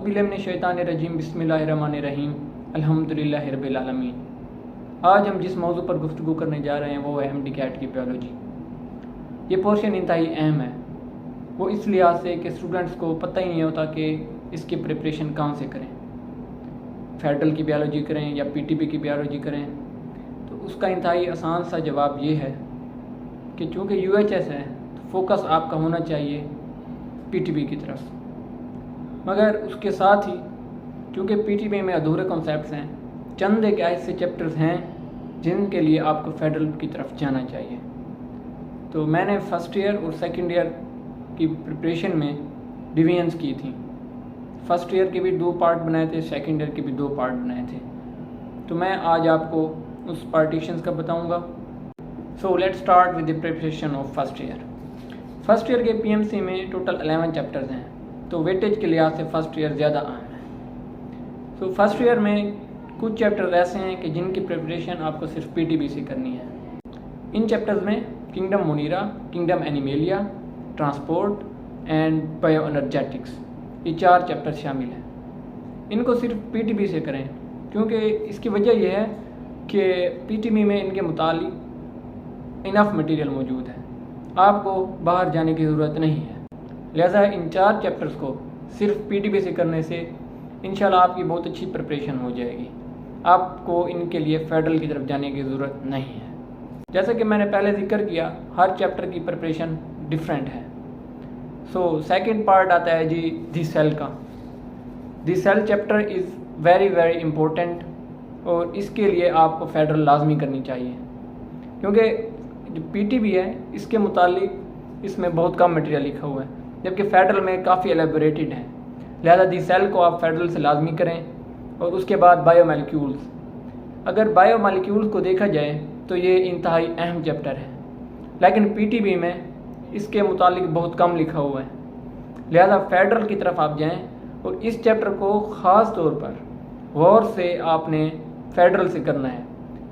औज़ुबिल्लाहिमिनश्शैतानिर्रजीम बिस्मिल्लाहिर्रहमानिर्रहीम अल्हम्दुलिल्लाहि रब्बिल आलमीन। आज हम जिस मौजू पर गुफ्तगू करने जा रहे हैं वो है MD-CAT की बायोलॉजी। ये पोर्शन इंतहाई अहम है, वो इस लिहाज से कि स्टूडेंट्स को पता ही नहीं होता कि इसकी प्रिपरेशन कहाँ से करें, फेडरल की बायोलॉजी करें या PTB की बायोलॉजी करें। तो उसका इंतहाई आसान सा जवाब ये है कि चूँकि UHS है तो फोकस आपका होना चाहिए PTB की तरफ। मगर उसके साथ ही क्योंकि PTB में अधूरे कॉन्सेप्ट्स हैं, चंद एक ऐसे चैप्टर्स हैं जिनके लिए आपको फेडरल की तरफ जाना चाहिए। तो मैंने फर्स्ट ईयर और सेकंड ईयर की प्रिपरेशन में डिवीजन्स की थी। फर्स्ट ईयर के भी 2 पार्ट बनाए थे, सेकंड ईयर के भी 2 पार्ट बनाए थे। तो मैं आज आपको उस पार्टीशंस का बताऊंगा। So let's start with the preparation of first year. First year के PMC में टोटल 11 चैप्टर्स हैं, तो वेटेज के लिहाज से फर्स्ट ईयर ज़्यादा अहम है। तो फर्स्ट ईयर में कुछ चैप्टर ऐसे हैं कि जिनकी प्रिपरेशन आपको सिर्फ PTB से करनी है। इन चैप्टर्स में kingdom Monera, kingdom Animalia, transport and bioenergetics, ये 4 चैप्टर शामिल हैं। इनको सिर्फ PTB से करें क्योंकि इसकी वजह यह है कि PTB में इनके मुतालिक इनफ मटेरियल मौजूद है, आपको बाहर जाने की ज़रूरत नहीं है। लिहाजा इन 4 चैप्टर्स को सिर्फ PTB से करने से इंशाल्लाह आपकी बहुत अच्छी प्रिपरेशन हो जाएगी। आपको इनके लिए फेडरल की तरफ जाने की ज़रूरत नहीं है। जैसा कि मैंने पहले जिक्र किया, हर चैप्टर की प्रिपरेशन डिफरेंट है। सो सेकंड पार्ट आता है जी दी सेल का। The cell chapter is very very important और इसके लिए आपको फेडरल लाजमी करनी चाहिए क्योंकि जो PTB है इसके मुतालिक इसमें बहुत कम मटेरियल लिखा हुआ है, जबकि फेडरल में काफ़ी एलेबोरेटेड है। लिहाजा दी सेल को आप फेडरल से लाजमी करें। और उसके बाद बायोमोलिक्यूल्स। अगर बायोमोलिक्यूल्स को देखा जाए तो ये इंतहाई अहम चैप्टर है, लेकिन PTB में इसके मुतालिक बहुत कम लिखा हुआ है। लिहाजा फेडरल की तरफ आप जाएं और इस चैप्टर को ख़ास तौर पर गौर से आपने फेडरल से करना है।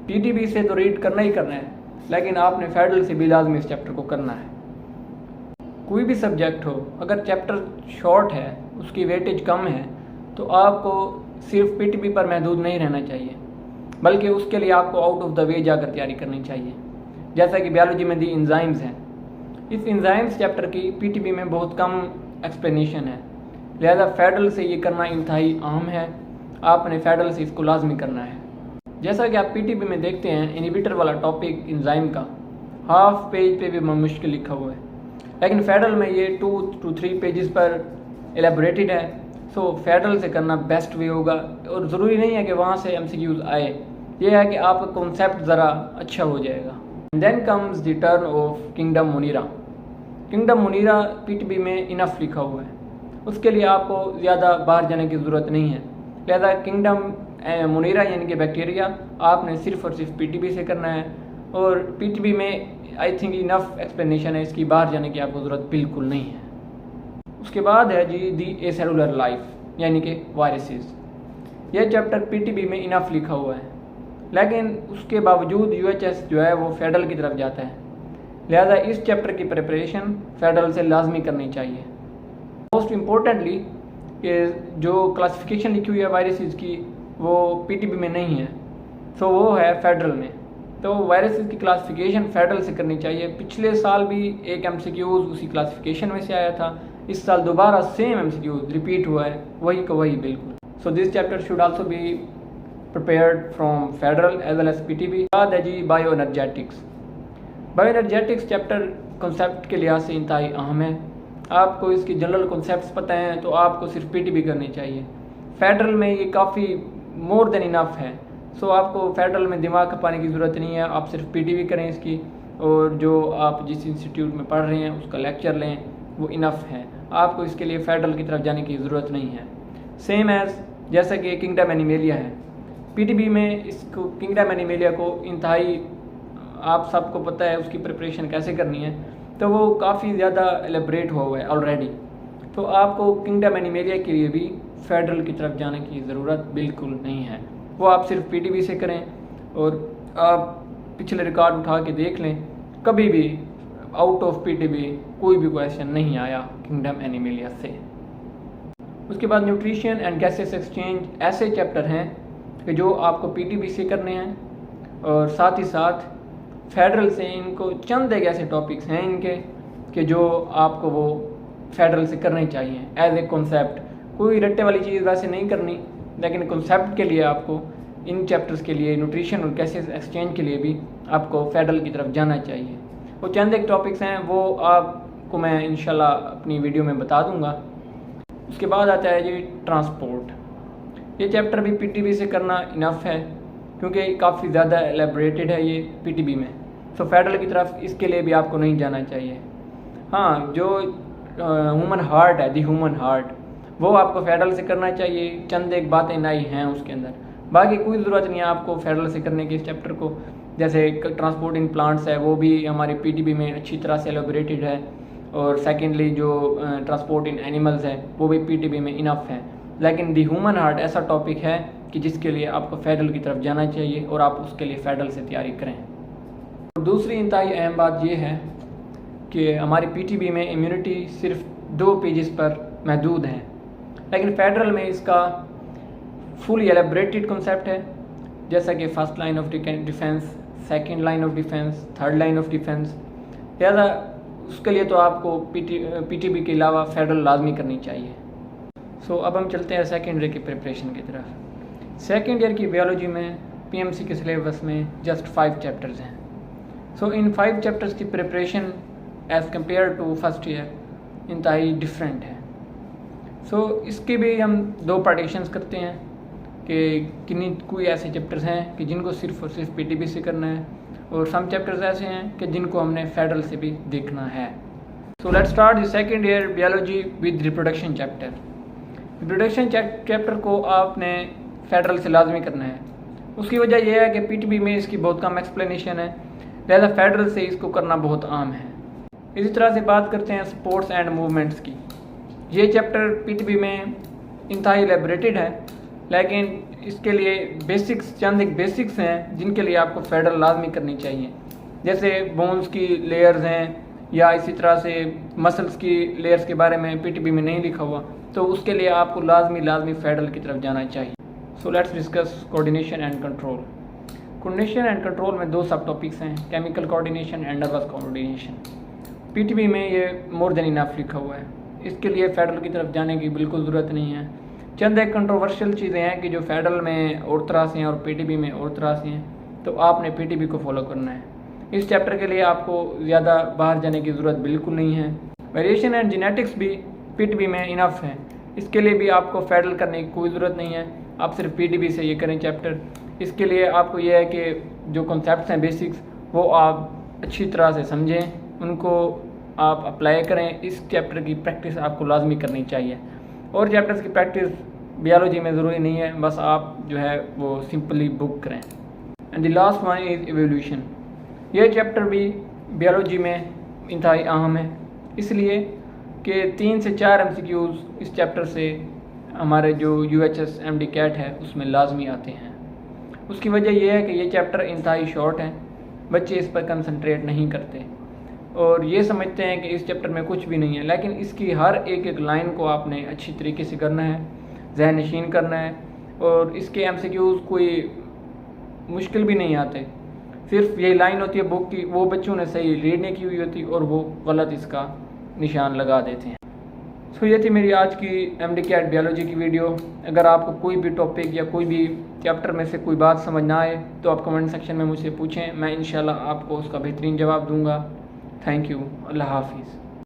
PTB से तो रीड करना ही करना है, लेकिन आपने फेडरल से भी लाजमी इस चैप्टर को करना है। कोई भी सब्जेक्ट हो, अगर चैप्टर शॉर्ट है, उसकी वेटेज कम है, तो आपको सिर्फ PTB पर महदूद नहीं रहना चाहिए, बल्कि उसके लिए आपको आउट ऑफ द वे जाकर तैयारी करनी चाहिए। जैसा कि बायोलॉजी में दी इंजाइम्स हैं, इस इंजाइम्स चैप्टर की PTB में बहुत कम एक्सप्लेनेशन है। लिहाजा फेडरल से ये करना इंतहाई अहम है, आपने फेडरल से इसको लाजमी करना है। जैसा कि आप PTB में देखते हैं, इनहिबिटर वाला टॉपिक इंजाइम का हाफ पेज पे भी मुश्किल लिखा हुआ है, लेकिन फेडरल में ये 2 to 3 पेजेस पर एलेबोरेटेड है। सो फेडरल से करना बेस्ट वे होगा। और ज़रूरी नहीं है कि वहाँ से MCQs आए, ये है कि आपका कॉन्सेप्ट ज़रा अच्छा हो जाएगा। Then comes the turn off kingdom Monera. Kingdom मोनीरा PTB में इनफ लिखा हुआ है, उसके लिए आपको ज़्यादा बाहर जाने की ज़रूरत नहीं है। लिहाजा किंगडम मोनीरा यानी कि बैक्टीरिया आपने सिर्फ और सिर्फ PTB से करना है। और PTB में आई थिंक इनफ एक्सप्लेनेशन है, इसकी बाहर जाने की आपको ज़रूरत बिल्कुल नहीं है। उसके बाद है जी दी एसेलुलर लाइफ यानी कि वायरसेस। यह चैप्टर PTB में इनफ लिखा हुआ है, लेकिन उसके बावजूद UHS जो है वो फेडरल की तरफ जाता है। लिहाजा इस चैप्टर की प्रिपरेशन फेडरल से लाजमी करनी चाहिए। मोस्ट इम्पोर्टेंटली कि जो क्लासिफिकेशन लिखी हुई है वायरसेस की वो PTB में नहीं है, तो वो है फेडरल में। तो वायरसेस की क्लासिफिकेशन फेडरल से करनी चाहिए। पिछले साल भी एक MCQs उसी क्लासिफिकेशन में से आया था, इस साल दोबारा सेम MCQs रिपीट हुआ है, वही का वही बिल्कुल। So this chapter should also be prepared from federal as well as PTB। बाद है जी bioenergetics. Bioenergetics chapter concept के लिहाज से इंतहाई अहम है। आपको इसकी जनरल कॉन्सेप्ट्स पता हैं तो आपको सिर्फ PTB करनी चाहिए। फेडरल में ये काफ़ी मोर देन इनफ है। सो आपको फेडरल में दिमाग खपाने की ज़रूरत नहीं है, आप सिर्फ PTB करें इसकी, और जो आप जिस इंस्टीट्यूट में पढ़ रहे हैं उसका लेक्चर लें, वो इनफ है। आपको इसके लिए फेडरल की तरफ जाने की ज़रूरत नहीं है। सेम एज जैसा कि किंगडम एनिमेलिया है, PTB में इसको किंगडम एनिमेलिया को इंतहाई आप सबको पता है उसकी प्रिपरेशन कैसे करनी है, तो वो काफ़ी ज़्यादा एलेबरेट हुआ है ऑलरेडी। तो आपको किंगडम एनिमेलिया के लिए भी फेडरल की तरफ जाने की ज़रूरत बिल्कुल नहीं है, वो आप सिर्फ PTB से करें। और आप पिछले रिकॉर्ड उठा के देख लें, कभी भी आउट ऑफ PTB कोई भी क्वेश्चन नहीं आया किंगडम एनिमेलिया से। उसके बाद न्यूट्रिशन एंड गैसेस एक्सचेंज ऐसे चैप्टर हैं कि जो आपको पीटीबी से करने हैं, और साथ ही साथ फेडरल से इनको चंद एक ऐसे टॉपिक्स हैं इनके कि जो आपको वो फेडरल से करने चाहिए एज ए कॉन्सेप्ट। कोई रट्टे वाली चीज़ वैसे नहीं करनी, लेकिन कॉन्सेप्ट के लिए आपको इन चैप्टर्स के लिए न्यूट्रिशन और गैसेस एक्सचेंज के लिए भी आपको फेडरल की तरफ जाना चाहिए। वो चंद एक टॉपिक्स हैं, वो आपको मैं इंशाल्लाह अपनी वीडियो में बता दूंगा। उसके बाद आता है जी ट्रांसपोर्ट। ये चैप्टर भी पीटीबी से करना इनफ है क्योंकि काफ़ी ज़्यादा एलेबरेटेड है ये पीटीबी में। सो फेडरल की तरफ इसके लिए भी आपको नहीं जाना चाहिए। हाँ, जो ह्यूमन हार्ट है, दी ह्यूमन हार्ट, वो आपको फेडरल से करना चाहिए। चंद एक बातें नई हैं उसके अंदर, बाकी कोई ज़रूरत नहीं है आपको फेडरल से करने की इस चैप्टर को। जैसे ट्रांसपोर्ट इन प्लांट्स है, वो भी हमारे पीटीबी में अच्छी तरह से एलेबरेटेड है। और सेकेंडली जो ट्रांसपोर्ट इन एनिमल्स है वो भी पीटीबी में इनफ है। लेकिन दी ह्यूमन हार्ट ऐसा टॉपिक है कि जिसके लिए आपको फेडरल की तरफ जाना चाहिए और आप उसके लिए फेडरल से तैयारी करें। और दूसरी इंतहाई अहम बात यह है कि हमारी पीटीबी में इम्यूनिटी सिर्फ 2 पेजेस पर महदूद है, लेकिन फेडरल में इसका फुली एलेबरेटेड कॉन्सेप्ट है, जैसा कि first line of defence, second line of defence, third line of defence. लिहाजा उसके लिए तो आपको पीटीबी के अलावा फेडरल लाजमी करनी चाहिए। सो अब हम चलते हैं सेकेंड ईयर की प्रिपरेशन की तरफ। सेकेंड ईयर की बायोलॉजी में पीएमसी के सिलेबस में जस्ट 5 चैप्टर्स हैं। सो इन 5 चैप्टर्स की preparation as compare to first year इंतहाई डिफरेंट है। सो इसके भी हम 2 पार्टीशंस करते हैं कि कोई ऐसे चैप्टर्स हैं कि जिनको सिर्फ और सिर्फ पीटीबी से करना है, और सम चैप्टर्स ऐसे हैं कि जिनको हमने फेडरल से भी देखना है। So let's start the second year biology with reproduction chapter. Reproduction chapter को आपने फेडरल से लाजमी करना है। उसकी वजह यह है कि पीटीबी में इसकी बहुत कम एक्सप्लेनेशन है, लिहाजा फेडरल से इसको करना बहुत आम है। इसी तरह से बात करते हैं स्पोर्ट्स एंड मूवमेंट्स की। ये चैप्टर पीटीबी में इंतहाई एलेबरेटेड है, लेकिन इसके लिए बेसिक्स, चंद एक बेसिक्स हैं जिनके लिए आपको फेडरल लाजमी करनी चाहिए। जैसे बोन्स की लेयर्स हैं, या इसी तरह से मसल्स की लेयर्स के बारे में पीटीबी में नहीं लिखा हुआ, तो उसके लिए आपको लाजमी फेडरल की तरफ जाना चाहिए। So let's discuss coordination and control. Coordination and control में 2 सब टॉपिक्स हैं, chemical coordination and nervous coordination. PTB में ये मोर देन इनफ लिखा हुआ है, इसके लिए फेडरल की तरफ जाने की बिल्कुल ज़रूरत नहीं है। चंद एक कंट्रोवर्शियल चीज़ें हैं कि जो फेडरल में और तरह से हैं और पीटीबी में और तरह से हैं, तो आपने पीटीबी को फॉलो करना है। इस चैप्टर के लिए आपको ज़्यादा बाहर जाने की ज़रूरत बिल्कुल नहीं है। वेरिएशन एंड जेनेटिक्स भी पीटीबी में इनफ है, इसके लिए भी आपको फेडरल करने की कोई ज़रूरत नहीं है। आप सिर्फ पीटीबी से ये करें चैप्टर। इसके लिए आपको यह है कि जो कॉन्सेप्ट्स हैं बेसिक्स, वो आप अच्छी तरह से समझें, उनको आप अप्लाई करें। इस चैप्टर की प्रैक्टिस आपको लाजमी करनी चाहिए। और चैप्टर्स की प्रैक्टिस बायोलॉजी में ज़रूरी नहीं है, बस आप जो है वो सिंपली बुक करें। And the last one is evolution. ये चैप्टर भी बायोलॉजी में इंतहाई अहम है, इसलिए कि 3 से 4 MCQs इस चैप्टर से हमारे जो UHS MD कैट है उसमें लाजमी आते हैं। उसकी वजह यह है कि ये चैप्टर इंतहाई शॉर्ट है, बच्चे इस पर कंसंट्रेट नहीं करते और ये समझते हैं कि इस चैप्टर में कुछ भी नहीं है, लेकिन इसकी हर एक लाइन को आपने अच्छी तरीके से करना है, ज़हन नशीन करना है। और इसके MCQs कोई मुश्किल भी नहीं आते, सिर्फ यही लाइन होती है बुक की, वो बच्चों ने सही रीड नहीं की हुई होती और वो गलत इसका निशान लगा देते हैं। सो ये थी मेरी आज की MD कैट बायोलॉजी की वीडियो। अगर आपको कोई भी टॉपिक या कोई भी चैप्टर में से कोई बात समझ ना आए तो आप कमेंट सेक्शन में मुझसे पूछें, मैं इंशाल्लाह आपको उसका बेहतरीन जवाब दूंगा। Thank you. अल्लाह हाफिज़।